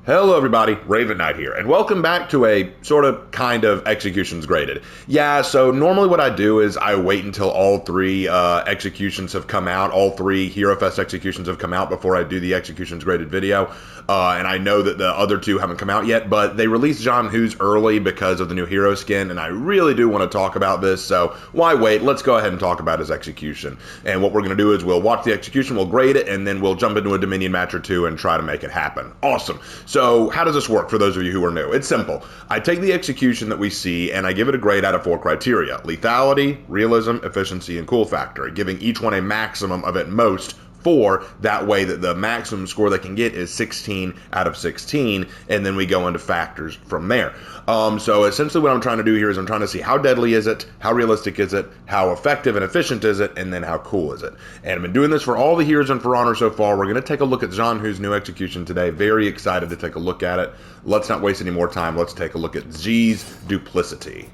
Hello everybody, Raven Knight here, and welcome back to a sort of kind of executions graded. Yeah, so normally what I do is I wait until all three executions have come out, all three Hero Fest executions have come out before I do the executions graded video. And I know that the other two haven't come out yet, but they released Zhanhu's early because of the new hero skin, and I really do want to talk about this, so why wait? Let's go ahead and talk about his execution. And what we're going to do is we'll watch the execution, we'll grade it, and then we'll jump into a Dominion match or two and try to make it happen. Awesome. So how does this work for those of you who are new? It's simple. I take the execution that we see and I give it a grade out of 4 criteria: lethality, realism, efficiency, and cool factor, giving each one a maximum of at most 4. That way that the maximum score they can get is 16 out of 16, and then we go into factors from there. So essentially what I'm trying to do here is I'm trying to see how deadly is it, how realistic is it, how effective and efficient is it, and then how cool is it. And I've been doing this for all the heroes in For Honor so far. We're going to take a look at Zhanhu's new execution today. Very excited to take a look at it. Let's not waste any more time. Let's take a look at Z's duplicity.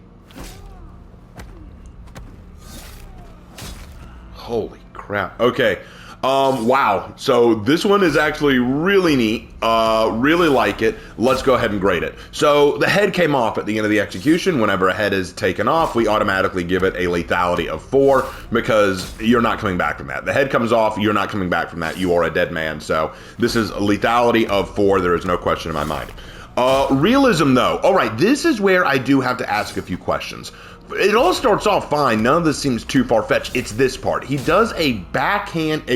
Holy crap. Okay. Wow. So this one is actually really neat. Really like it. Let's go ahead and grade it. So the head came off at the end of the execution. Whenever a head is taken off, we automatically give it a lethality of 4 because you're not coming back from that. The head comes off, you're not coming back from that. You are a dead man. So this is a lethality of 4. There is no question in my mind. Realism though. All right. This is where I do have to ask a few questions. It all starts off fine. None of this seems too far-fetched. It's this part. He does a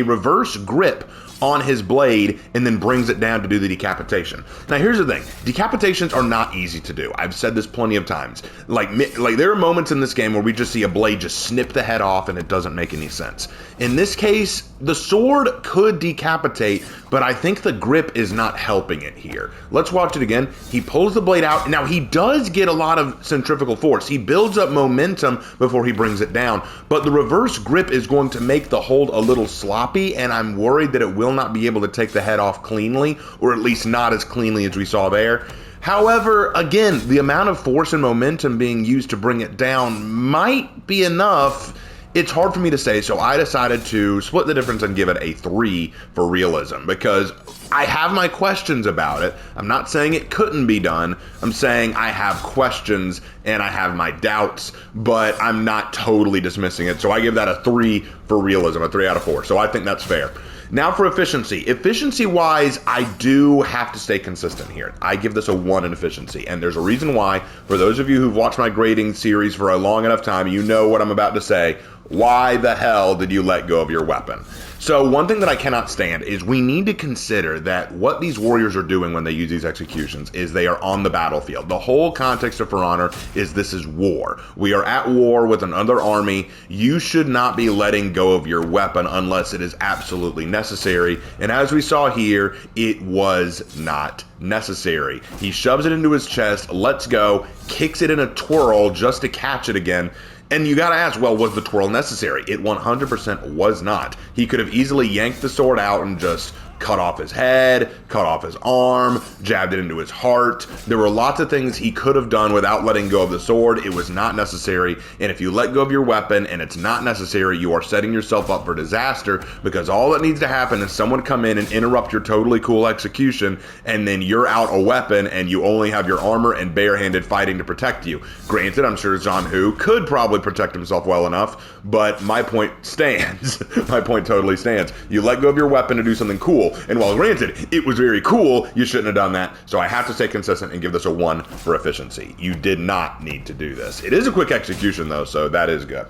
reverse grip on his blade and then brings it down to do the decapitation. Now here's the thing. Decapitations are not easy to do. I've said this plenty of times. Like there are moments in this game where we just see a blade just snip the head off and it doesn't make any sense. In this case, the sword could decapitate, but I think the grip is not helping it here. Let's watch it again. He pulls the blade out. Now he does get a lot of centrifugal force. He builds up momentum before he brings it down, but the reverse grip is going to make the hold a little sloppy, and I'm worried that it will not be able to take the head off cleanly, or at least not as cleanly as we saw there. However, again, the amount of force and momentum being used to bring it down might be enough. It's hard for me to say, so I decided to split the difference and give it a 3 for realism because I have my questions about it. I'm not saying it couldn't be done. I'm saying I have questions and I have my doubts, but I'm not totally dismissing it. So I give that a 3 for realism, a 3 out of 4. So I think that's fair. Now for efficiency. Efficiency-wise, I do have to stay consistent here. I give this a 1 in efficiency, and there's a reason why. For those of you who've watched my grading series for a long enough time, you know what I'm about to say. Why the hell did you let go of your weapon? So one thing that I cannot stand is we need to consider that what these warriors are doing when they use these executions is they are on the battlefield. The whole context of For Honor is this is war. We are at war with another army. You should not be letting go of your weapon unless it is absolutely necessary. And as we saw here, it was not necessary. He shoves it into his chest, lets go, kicks it in a twirl just to catch it again. And you gotta ask, well, was the twirl necessary? It 100% was not. He could have easily yanked the sword out and just cut off his head, cut off his arm, jabbed it into his heart. There were lots of things he could have done without letting go of the sword. It was not necessary. And if you let go of your weapon and it's not necessary, you are setting yourself up for disaster, because all that needs to happen is someone come in and interrupt your totally cool execution, and then you're out a weapon and you only have your armor and barehanded fighting to protect you. Granted, I'm sure Zhanhu could probably protect himself well enough, but my point stands. My point totally stands. You let go of your weapon to do something cool. And while granted, it was very cool, you shouldn't have done that. So I have to stay consistent and give this a 1 for efficiency. You did not need to do this. It is a quick execution though, so that is good.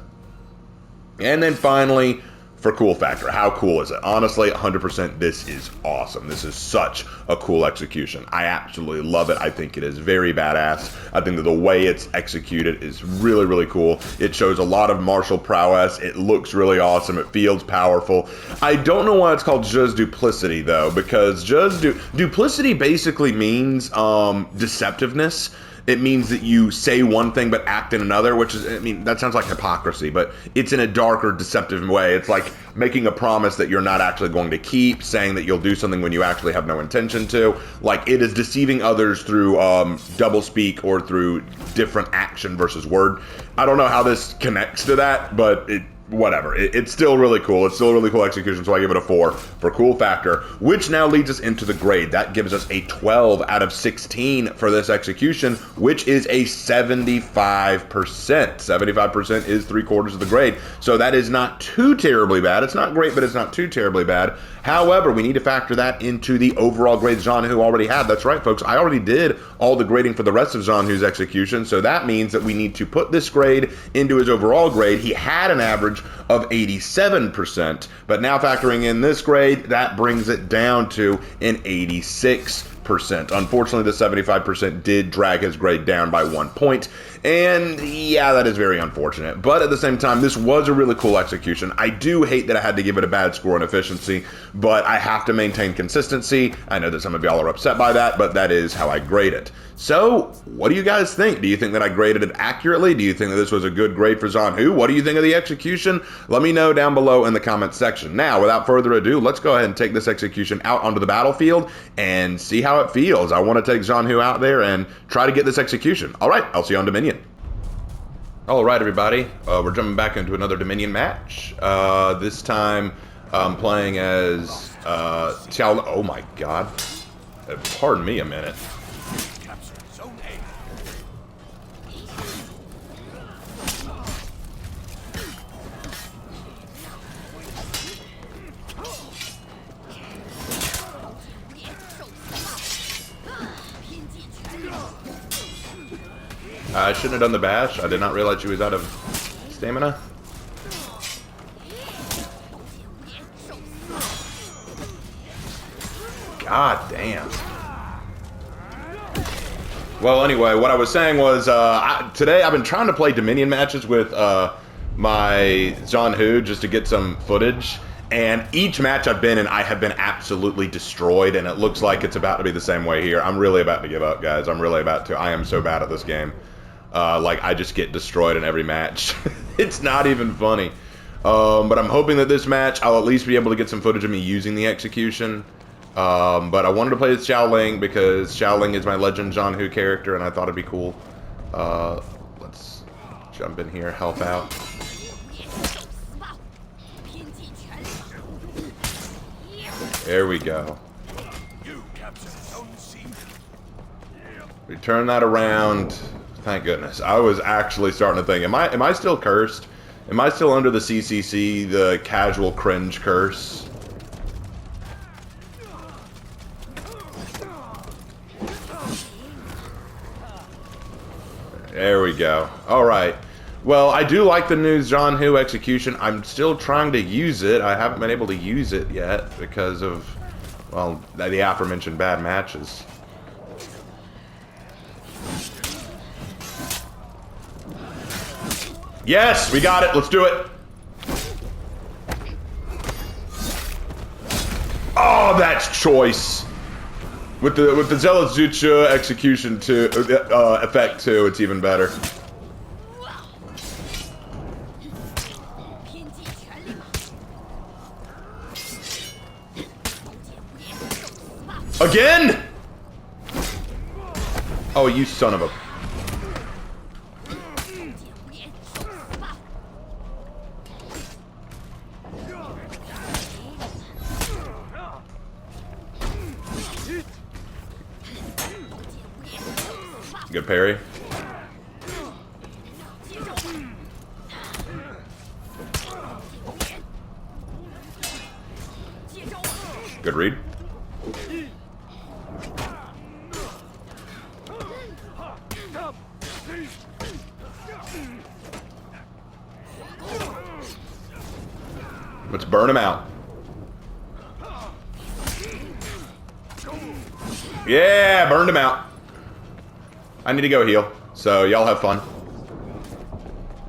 And then finally, for cool factor, how cool is it? Honestly, 100%, this is awesome. This is such a cool execution. I absolutely love it. I think it is very badass. I think that the way it's executed is really, really cool. It shows a lot of martial prowess. It looks really awesome. It feels powerful. I don't know why it's called Zha's duplicity though, because Zha's duplicity basically means deceptiveness. It means that you say one thing but act in another, which is, I mean, that sounds like hypocrisy, but it's in a darker, deceptive way. It's like making a promise that you're not actually going to keep, saying that you'll do something when you actually have no intention to. Like, it is deceiving others through doublespeak or through different action versus word. I don't know how this connects to that, but whatever. It's still really cool. It's still a really cool execution, so I give it a 4 for cool factor, which now leads us into the grade. That gives us a 12 out of 16 for this execution, which is a 75%. 75% is 3/4 of the grade, so that is not too terribly bad. It's not great, but it's not too terribly bad. However, we need to factor that into the overall grade Zhanhu already had. That's right, folks. I already did all the grading for the rest of Zhanhu's execution, so that means that we need to put this grade into his overall grade. He had an average of 87%, but now factoring in this grade, that brings it down to an 86%. Unfortunately, the 75% did drag his grade down by 1 point, and yeah, that is very unfortunate. But at the same time, this was a really cool execution. I do hate that I had to give it a bad score on efficiency, but I have to maintain consistency. I know that some of y'all are upset by that, but that is how I grade it. So, what do you guys think? Do you think that I graded it accurately? Do you think that this was a good grade for Zhanhu? What do you think of the execution? Let me know down below in the comments section. Now, without further ado, let's go ahead and take this execution out onto the battlefield and see how it feels. I want to take Zhanhu out there and try to get this execution. All right, I'll see you on Dominion. All right, everybody. We're jumping back into another Dominion match. This time, I'm playing as Xiao. Oh my God! Pardon me a minute. I shouldn't have done the bash. I did not realize she was out of stamina. God damn. Well, anyway, what I was saying was, today I've been trying to play Dominion matches with my Zhanhu just to get some footage. And each match I've been in, I have been absolutely destroyed, and it looks like it's about to be the same way here. I'm really about to give up, guys. I'm really about to. I am so bad at this game. Like, I just get destroyed in every match. It's not even funny. But I'm hoping that this match, I'll at least be able to get some footage of me using the execution. But I wanted to play as Xiaoling because Xiaoling is my Legend Zhanhu character, and I thought it'd be cool. Let's jump in here, help out. There we go. We turn that around. Thank goodness. I was actually starting to think, am I still cursed? Am I still under the CCC, the casual cringe curse? There we go. All right. Well, I do like the new Zhanhu execution. I'm still trying to use it. I haven't been able to use it yet because of, well, the aforementioned bad matches. Yes, we got it. Let's do it. Oh, that's choice. With the Zealous Zucha execution too, effect too, it's even better. Again? Oh, you son of a... Good parry. Good read. Let's burn him out. Yeah, burned him out. I need to go heal, so y'all have fun.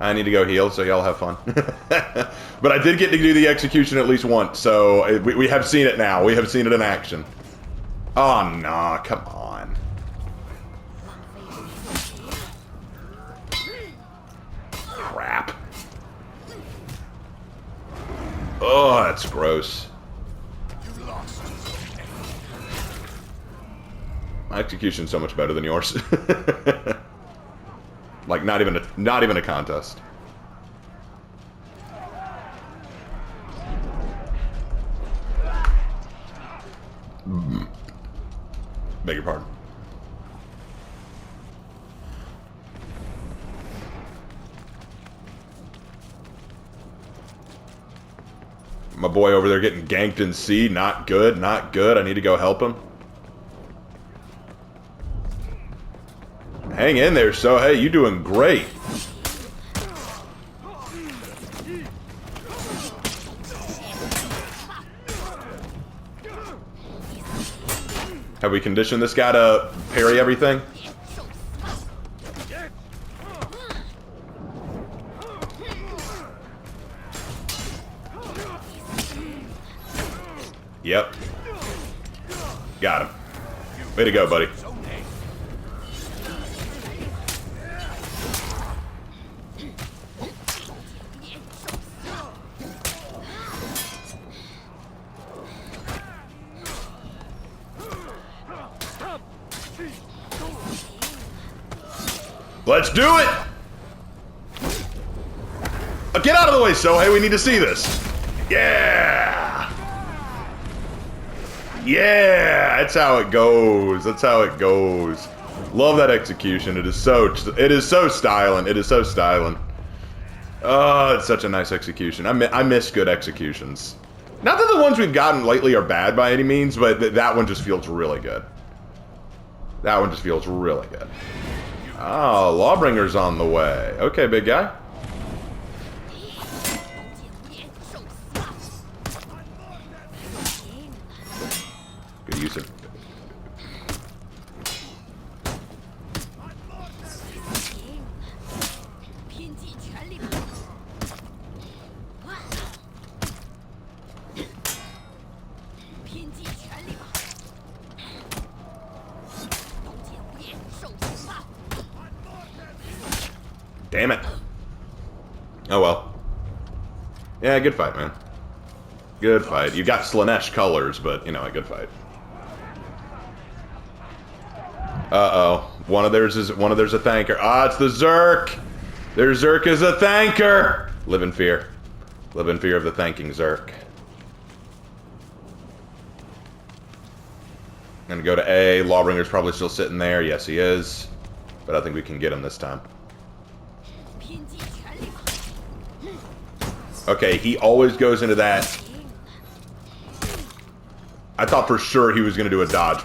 I need to go heal, so y'all have fun. But I did get to do the execution at least once, so we have seen it now. We have seen it in action. Oh, nah, come on. Crap. Oh, that's gross. My execution's so much better than yours. Like not even a contest. Beg your pardon. My boy over there getting ganked in C. Not good, not good. I need to go help him. Hang in there, so hey, you doing great. Have we conditioned this guy to parry everything? Yep. Got him. Way to go, buddy. Let's do it! Get out of the way, Sohei. We need to see this. Yeah! Yeah! That's how it goes. That's how it goes. Love that execution. It is so styling. It is so styling. Oh, it's such a nice execution. I miss good executions. Not that the ones we've gotten lately are bad by any means, but that one just feels really good. That one just feels really good. Oh, Lawbringer's on the way. Okay, big guy. Good use of... Damn it. Oh well. Yeah, good fight, man. Good fight. You got Slanesh colors, but, you know, a good fight. Uh-oh. One of theirs is a thanker. Ah, it's the Zerk! Their Zerk is a thanker! Live in fear. Live in fear of the thanking Zerk. Gonna go to A. Lawbringer's probably still sitting there. Yes, he is. But I think we can get him this time. Okay, he always goes into that. I thought for sure he was going to do a dodge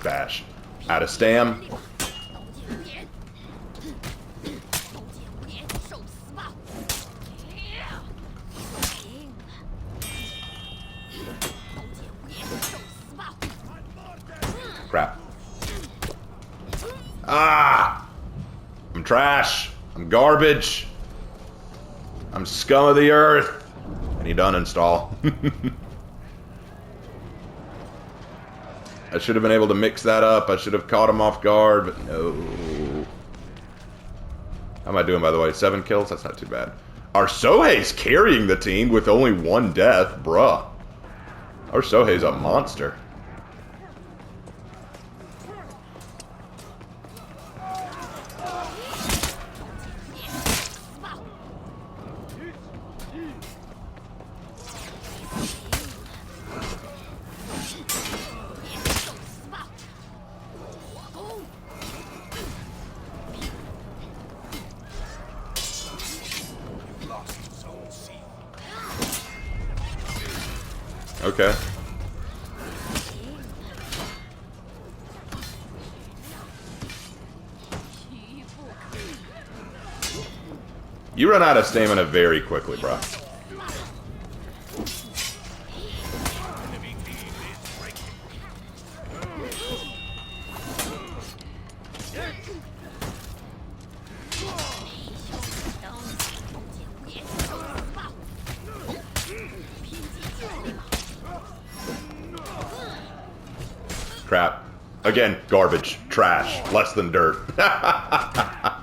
bash. Out of stam. Crap. Ah! I'm trash. I'm garbage. I'm scum of the earth. I need to uninstall. I should have been able to mix that up. I should have caught him off guard, but no. How am I doing, by the way? 7 kills? That's not too bad. Our Sohei's carrying the team with only 1 death. Bruh. Our Sohei's a monster. Okay. You run out of stamina very quickly, bro. Crap. Again, garbage. Trash. Less than dirt. I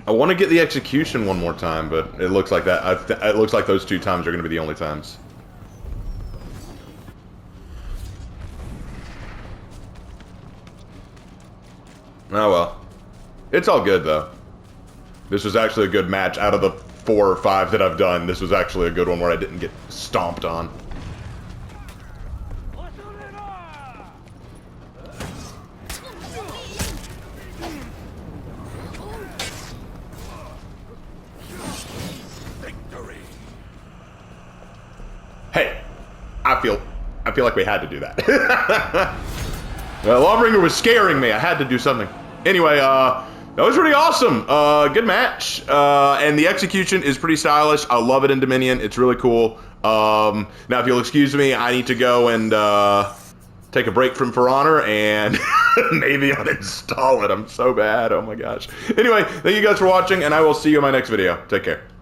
want to get the execution one more time, but it looks like that. It looks like those 2 times are going to be the only times. Oh well. It's all good, though. This was actually a good match. Out of the 4 or 5 that I've done, this was actually a good one where I didn't get stomped on. I feel like we had to do that. Lawbringer was scaring me. I had to do something. Anyway, that was pretty awesome. Good match. And the execution is pretty stylish. I love it in Dominion. It's really cool. Now, if you'll excuse me, I need to go and take a break from For Honor and maybe uninstall it. I'm so bad. Oh my gosh. Anyway, thank you guys for watching, and I will see you in my next video. Take care.